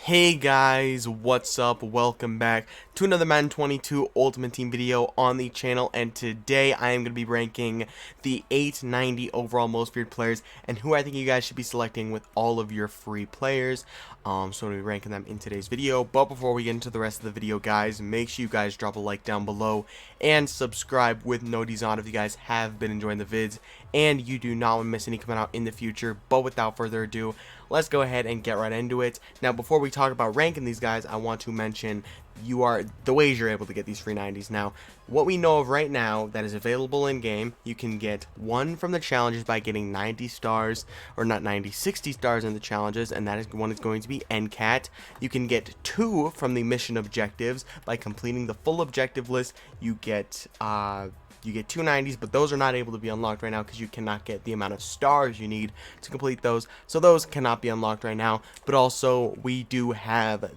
Hey guys, what's up? Welcome back to another Madden 22 Ultimate Team video on the channel, and today I am going to be ranking the 890 overall most feared players and who I think you guys should be selecting with all of your free players. So I'm going to be ranking them in today's video. But before we get into the rest of the video, guys, make sure you guys drop a like down below and subscribe with notifications on if you guys have been enjoying the vids and you do not want to miss any coming out in the future. But without further ado, let's go ahead and get right into it. Now, before we talk about ranking these guys, I want to mention the ways you're able to get these free 90s. Now, what we know of right now that is available in game, you can get one from the challenges by getting 90 stars, or not 90, 60 stars in the challenges, and that is one is going to be NCAT. You can get two from the mission objectives by completing the full objective list. You get two 90s, but those are not able to be unlocked right now because you cannot get the amount of stars you need to complete those. So those cannot be unlocked right now. But also, we do have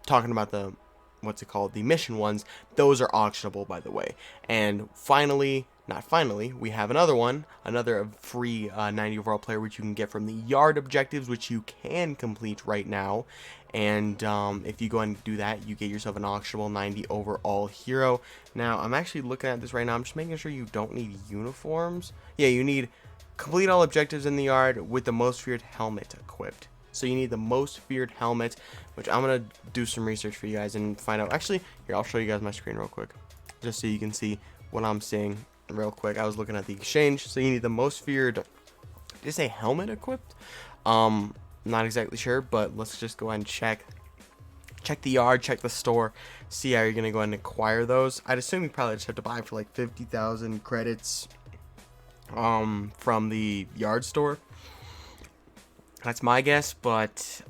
talking about the the mission ones. Those are auctionable, by the way. And finally, we have another free 90 overall player, which you can get from the yard objectives, which you can complete right now. And if you go ahead and do that, you get yourself an auctionable 90 overall hero. Now, I'm actually looking at this right now. I'm just making sure you don't need uniforms. Yeah, you need complete all objectives in the yard with the most feared helmet equipped. So you need the most feared helmet, which I'm going to do some research for you guys and find out. Actually, here, I'll show you guys my screen real quick, just so you can see what I'm seeing real quick. I was looking at the exchange. So you need the most feared, did it say helmet equipped? Not exactly sure, but let's just go ahead and check the yard, check the store, see how you're going to go ahead and acquire those. I'd assume you probably just have to buy for like 50,000 credits from the yard store. That's my guess, but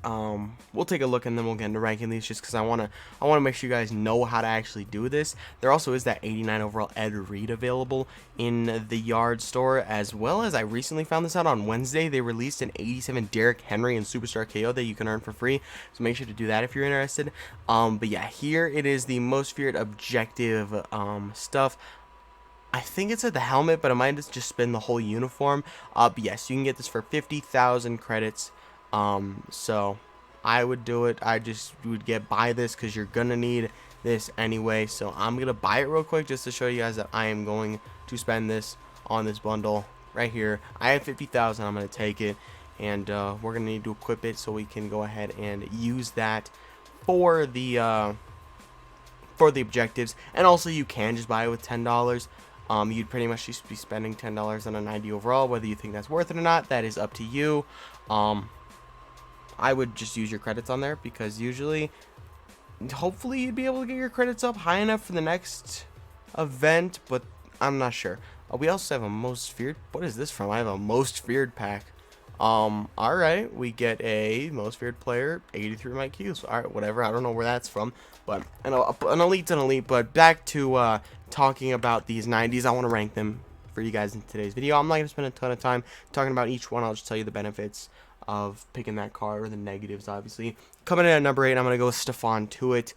we'll take a look and then we'll get into ranking these, just because I want to make sure you guys know how to actually do this. There also is that 89 overall Ed Reed available in the yard store, as well as I recently found this out on Wednesday. They released an 87 Derrick Henry and Superstar KO that you can earn for free, so make sure to do that if you're interested. But yeah, here it is, the most feared objective stuff. I think it said the helmet, but I might just spin the whole uniform. But yes, you can get this for 50,000 credits. So I would do it. I just would buy this because you're gonna need this anyway. So I'm gonna buy it real quick just to show you guys that I am going to spend this on this bundle right here. I have 50,000. I'm gonna take it, and we're gonna need to equip it so we can go ahead and use that for the objectives. And also, you can just buy it with $10. You'd pretty much just be spending $10 on a 90 overall. Whether you think that's worth it or not, that is up to you. I would just use your credits on there, because hopefully you'd be able to get your credits up high enough for the next event, but I'm not sure. We also have a most feared. What is this from? I have a most feared pack. Alright, we get a most feared player, 83 Mike Hughes. Alright, whatever, I don't know where that's from, but an elite's an elite. But back to talking about these 90s, I want to rank them for you guys in today's video. I'm not going to spend a ton of time talking about each one. I'll just tell you the benefits of picking that card, or the negatives, obviously. Coming in at number 8, I'm going to go with Stephon Tuitt.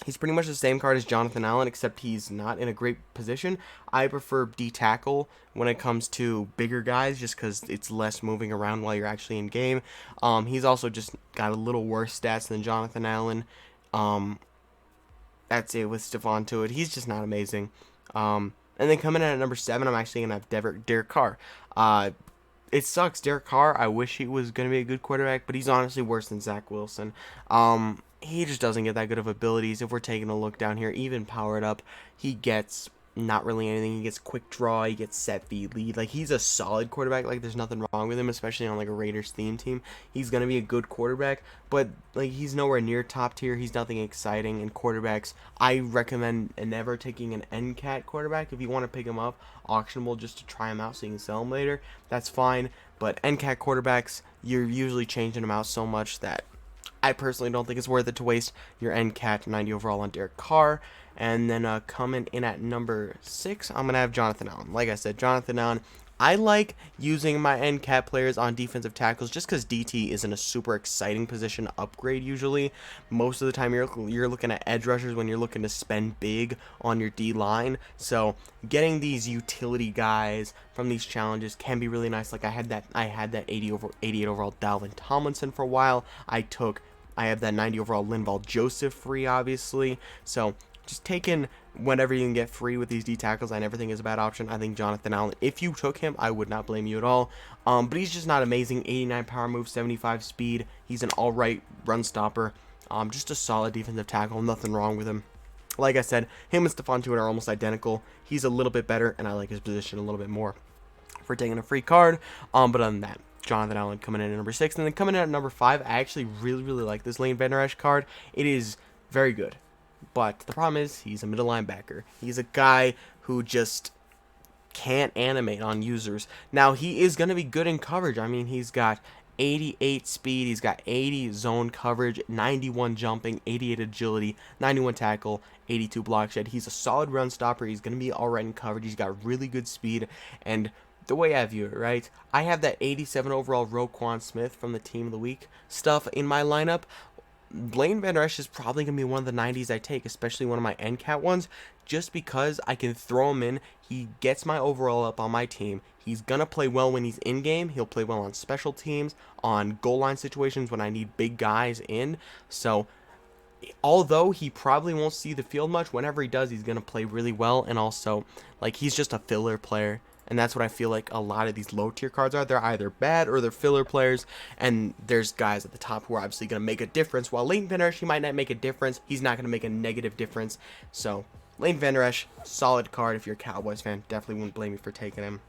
He's pretty much the same card as Jonathan Allen, except he's not in a great position. I prefer D-tackle when it comes to bigger guys, just because it's less moving around while you're actually in game. He's also just got a little worse stats than Jonathan Allen. That's it with Stephon Tuitt. He's just not amazing. And then coming in at number 7, I'm actually going to have Derek Carr. It sucks. Derek Carr, I wish he was going to be a good quarterback, but he's honestly worse than Zach Wilson. He just doesn't get that good of abilities. If we're taking a look down here, even powered up, he gets not really anything. He gets quick draw, he gets set feed lead. Like, he's a solid quarterback. Like, there's nothing wrong with him, especially on like a Raiders theme team. He's gonna be a good quarterback, but like, he's nowhere near top tier. He's nothing exciting. And quarterbacks, I recommend never taking an NCAT quarterback. If you want to pick him up, auctionable, just to try him out so you can sell him later, that's fine. But NCAT quarterbacks, you're usually changing them out so much that I personally don't think it's worth it to waste your NCAT 90 overall on Derek Carr. And then coming in at number 6, I'm going to have Jonathan Allen. Like I said, Jonathan Allen, I like using my end cap players on defensive tackles just because DT isn't a super exciting position to upgrade usually. Most of the time you're looking at edge rushers when you're looking to spend big on your D line. So getting these utility guys from these challenges can be really nice. Like I had that 88 overall Dalvin Tomlinson for a while. I have that 90 overall Linval Joseph free, obviously. So just taking whatever you can get free with these D tackles, I never think is a bad option. I think Jonathan Allen, if you took him, I would not blame you at all. But he's just not amazing. 89 power move, 75 speed. He's an all-right run stopper. Just a solid defensive tackle. Nothing wrong with him. Like I said, him and Stephon Tuitt are almost identical. He's a little bit better, and I like his position a little bit more for taking a free card. But other than that, Jonathan Allen coming in at number 6. And then coming in at number 5, I actually really like this Leighton Vander Esch card. It is very good. But the problem is he's a middle linebacker. He's a guy who just can't animate on users. Now, he is going to be good in coverage. I mean, he's got 88 speed, he's got 80 zone coverage, 91 jumping, 88 agility, 91 tackle, 82 block shed. He's a solid run stopper. He's going to be all right in coverage. He's got really good speed. And the way I view it, right, I have that 87 overall Roquan Smith from the Team of the Week stuff in my lineup. Leighton Vander Esch is probably going to be one of the 90s I take, especially one of my end cap ones, just because I can throw him in. He gets my overall up on my team. He's going to play well when he's in-game. He'll play well on special teams, on goal line situations when I need big guys in. So, although he probably won't see the field much, whenever he does, he's going to play really well. And also, like, he's just a filler player. And that's what I feel like a lot of these low-tier cards are. They're either bad or they're filler players. And there's guys at the top who are obviously going to make a difference. While Leighton Vander Esch, he might not make a difference. He's not going to make a negative difference. So, Leighton Vander Esch, solid card. If you're a Cowboys fan, definitely wouldn't blame me for taking him.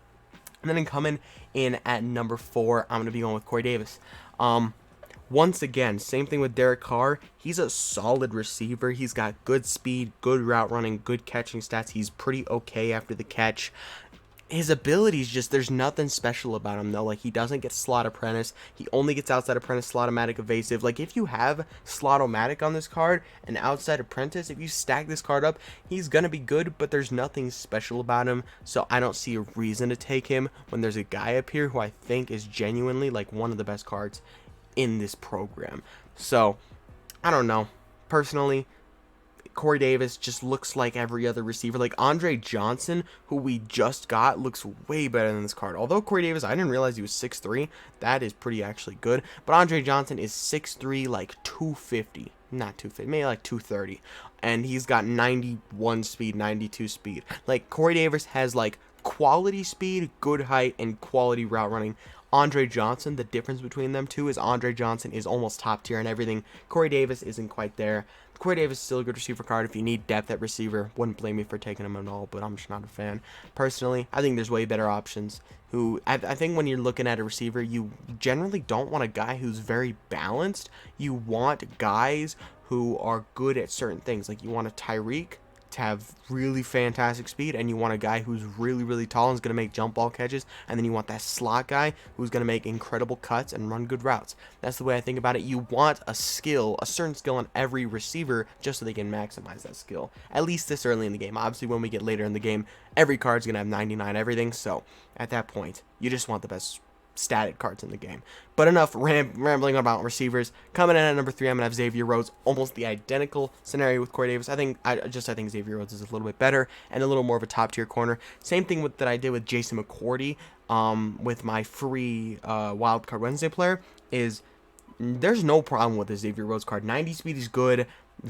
And then coming in at number 4, I'm going to be going with Corey Davis. Once again, same thing with Derek Carr. He's a solid receiver. He's got good speed, good route running, good catching stats. He's pretty okay after the catch. His abilities, just, there's nothing special about him, though. Like, he doesn't get slot apprentice. He only gets outside apprentice, slot-o-matic, evasive. Like, if you have slot-o-matic on this card and outside apprentice, if you stack this card up, he's going to be good, but there's nothing special about him. So I don't see a reason to take him when there's a guy up here who I think is genuinely, like, one of the best cards in this program. So, I don't know. Personally, Corey Davis just looks like every other receiver. Like Andre Johnson, who we just got, looks way better than this card. Although Corey Davis, I didn't realize he was 6'3". That is pretty actually good. But Andre Johnson is 6'3", like 250. Not 250, maybe like 230. And he's got 91 speed, 92 speed. Like, Corey Davis has, like, quality speed, good height, and quality route running. Andre Johnson, the difference between them two is Andre Johnson is almost top tier and everything. Corey Davis isn't quite there. Corey Davis is still a good receiver card. If you need depth at receiver, wouldn't blame me for taking him at all, but I'm just not a fan. Personally, I think there's way better options. I think when you're looking at a receiver, you generally don't want a guy who's very balanced. You want guys who are good at certain things. Like, you want a Tyreek to have really fantastic speed, and you want a guy who's really tall and is going to make jump ball catches, and then you want that slot guy who's going to make incredible cuts and run good routes. That's the way I think about it. You want a skill, a certain skill on every receiver, just so they can maximize that skill, at least this early in the game. Obviously, when we get later in the game, every card's going to have 99 everything, so at that point, you just want the best static cards in the game. But enough rambling about receivers. Coming in at number 3, I'm gonna have Xavier Rhodes. Almost the identical scenario with Corey Davis. I think Xavier Rhodes is a little bit better and a little more of a top tier corner. Same thing that I did with Jason McCourty with my free Wildcard Wednesday player. Is there's no problem with the Xavier Rhodes card. 90 speed is good.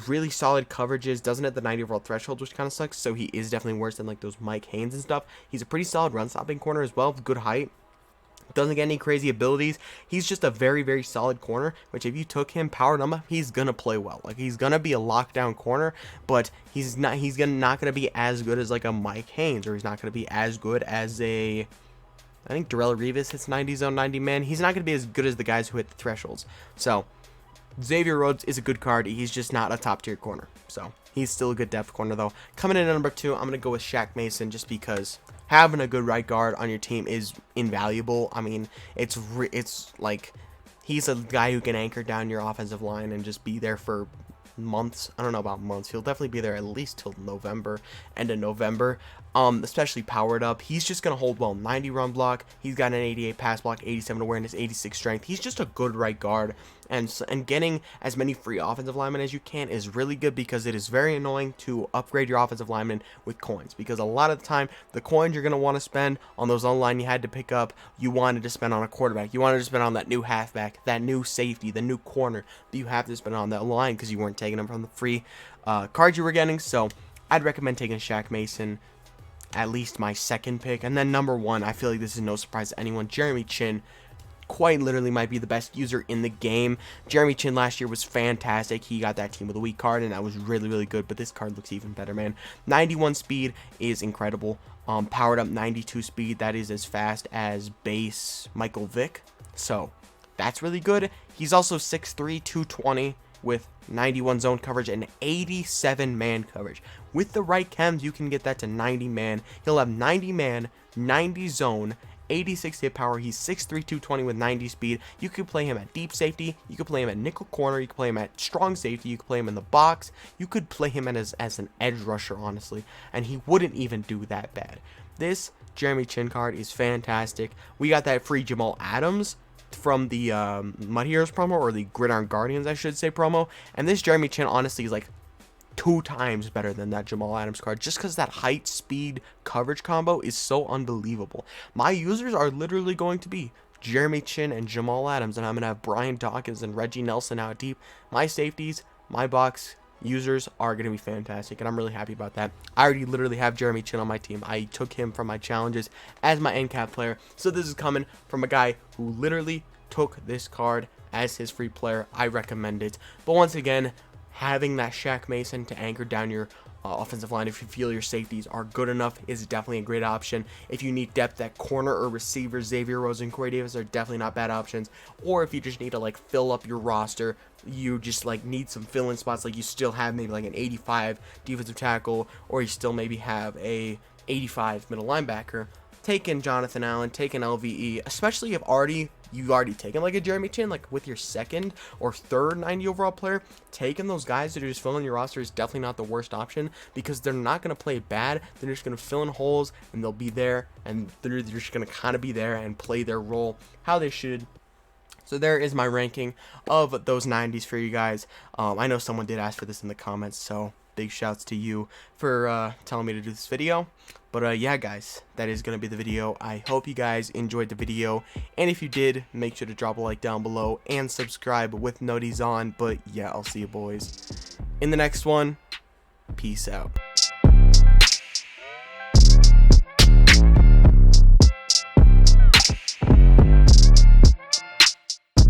Really solid coverages. Doesn't hit the 90 overall threshold, which kind of sucks. So he is definitely worse than like those Mike Haynes and stuff. He's a pretty solid run stopping corner as well, with good height. Doesn't get any crazy abilities. He's just a very solid corner, which if you took him, powered him up, he's gonna play well. Like, he's gonna be a lockdown corner, but he's not gonna be as good as like a Mike Haynes, or he's not gonna be as good as I think Darrelle Revis hits 90 zone 90 man. He's not gonna be as good as the guys who hit the thresholds. So Xavier Rhodes is a good card. He's just not a top tier corner. So he's still a good depth corner though. Coming in at number 2, I'm gonna go with Shaq Mason, just because having a good right guard on your team is invaluable. I mean, it's like he's a guy who can anchor down your offensive line and just be there for months. I don't know about months. He'll definitely be there at least till November, end of November. especially powered up. He's just going to hold well. 90 run block. He's got an 88 pass block, 87 awareness, 86 strength. He's just a good right guard. And getting as many free offensive linemen as you can is really good, because it is very annoying to upgrade your offensive linemen with coins, because a lot of the time the coins you're going to want to spend on those online you had to pick up, you wanted to spend on a quarterback, you wanted to spend on that new halfback, that new safety, the new corner, but you have to spend on that line because you weren't taking them from the free cards you were getting. So I'd recommend taking Shaq Mason, at least my second pick. And then number one, I feel like this is no surprise to anyone, Jeremy Chin quite literally might be the best user in the game. Jeremy Chin last year was fantastic. He got that team with a weak card, and that was really, really good. But this card looks even better, man. 91 speed is incredible. Powered up 92 speed. That is as fast as base Michael Vick. So that's really good. He's also 6'3", 220 with 91 zone coverage and 87 man coverage. With the right chems, you can get that to 90 man. He'll have 90 man, 90 zone, 86 hit power. He's 6'3", 220 with 90 speed. You could play him at deep safety. You could play him at nickel corner. You could play him at strong safety. You could play him in the box. You could play him as an edge rusher, honestly, and he wouldn't even do that bad. This Jeremy Chin card is fantastic. We got that free Jamaal Adams from the Mud Heroes promo, or the Gridiron Guardians, I should say, promo, and this Jeremy Chin honestly is like 2 times better than that Jamaal Adams card, just because that height, speed, coverage combo is so unbelievable. My users are literally going to be Jeremy Chin and Jamaal Adams, and I'm going to have Brian Dawkins and Reggie Nelson out deep. My safeties, my box users are going to be fantastic, and I'm really happy about that. I already literally have Jeremy Chin on my team. I took him from my challenges as my end cap player, so this is coming from a guy who literally took this card as his free player. I recommend it. But once again, having that Shaq Mason to anchor down your offensive line, if you feel your safeties are good enough, is definitely a great option. If you need depth at corner or receiver, Xavier Rhodes and Corey Davis are definitely not bad options. Or if you just need to like fill up your roster, you just like need some fill-in spots, like you still have maybe like an 85 defensive tackle, or you still maybe have a 85 middle linebacker, taking Jonathan Allen, taking LVE, especially if you already taken like a Jeremy Chin, like with your second or third 90 overall player, taking those guys that are just filling your roster is definitely not the worst option, because they're not going to play bad. They're just going to fill in holes, and they'll be there, and they're just going to kind of be there and play their role how they should. So there is my ranking of those 90s for you guys. I know someone did ask for this in the comments, so big shouts to you for telling me to do this video. But yeah, guys, that is going to be the video. I hope you guys enjoyed the video, and if you did, make sure to drop a like down below and subscribe with noties on. But yeah, I'll see you boys in the next one. Peace out.